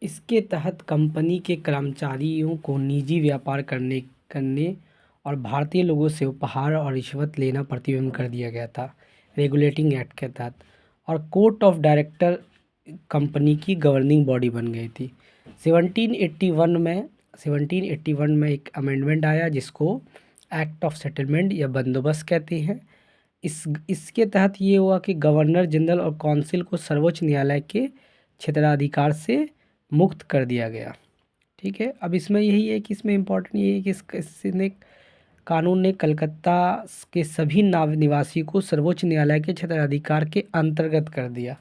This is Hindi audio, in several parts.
इसके तहत कंपनी के कर्मचारियों को निजी व्यापार करने करने और भारतीय लोगों से उपहार और रिश्वत लेना प्रतिबंध कर दिया गया था रेगुलेटिंग एक्ट के तहत। और कोर्ट ऑफ डायरेक्टर कंपनी की गवर्निंग बॉडी बन गई थी। 1781 में एक अमेंडमेंट आया जिसको एक्ट ऑफ सेटलमेंट या बंदोबस्त कहते हैं। इसके तहत ये हुआ कि गवर्नर जनरल और काउंसिल को सर्वोच्च न्यायालय के क्षेत्राधिकार से मुक्त कर दिया गया। ठीक है, अब इसमें यही है कि इसमें इम्पोर्टेंट ये है कि इसने कानून ने कलकत्ता के सभी निवासी को सर्वोच्च न्यायालय के क्षेत्राधिकार के अंतर्गत कर दिया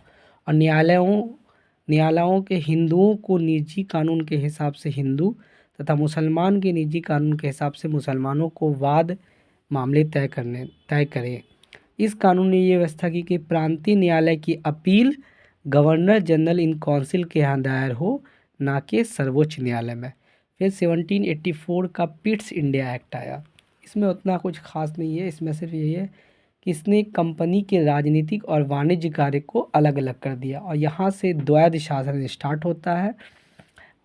और न्यायालयों के हिंदुओं को निजी कानून के हिसाब से हिंदू तथा मुसलमान के निजी कानून के हिसाब से मुसलमानों को वाद मामले तय करें। इस कानून ने ये व्यवस्था की कि प्रांतीय न्यायालय की appeal governor general in council के यहाँ दायर हो, ना कि सर्वोच्च न्यायालय में। फिर 1784 का पिट्स इंडिया एक्ट आया। इसमें उतना कुछ खास नहीं है, इसमें सिर्फ यही है कि इसने कंपनी के राजनीतिक और वाणिज्य कार्य को अलग अलग कर दिया और यहाँ से द्वैध शासन स्टार्ट होता है।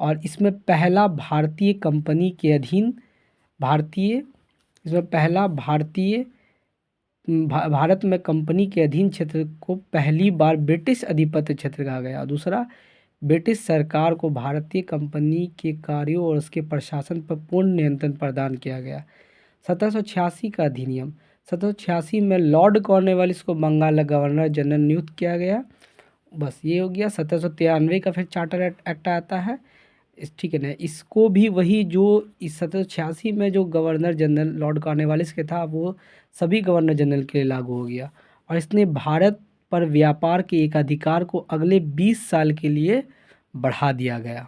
और इसमें पहला भारतीय कंपनी के अधीन भारत में कंपनी के अधीन क्षेत्र को पहली बार ब्रिटिश अधिपत्य क्षेत्र कहा गया। दूसरा, ब्रिटिश सरकार को भारतीय कंपनी के कार्यों और उसके प्रशासन पर पूर्ण नियंत्रण प्रदान किया गया। 1786 का अधिनियम। 1786 में लॉर्ड कॉर्नवालिस को बंगाल का गवर्नर जनरल नियुक्त किया गया। बस ये हो गया। 1793 का फिर चार्टर एक्ट आता है। ठीक है ना, इसको भी वही जो इस 1786 में जो गवर्नर जनरल लॉर्ड कॉर्नवालिस के था वो सभी गवर्नर जनरल के लिए लागू हो गया और इसने भारत पर व्यापार के एक अधिकार को अगले 20 साल के लिए बढ़ा दिया गया।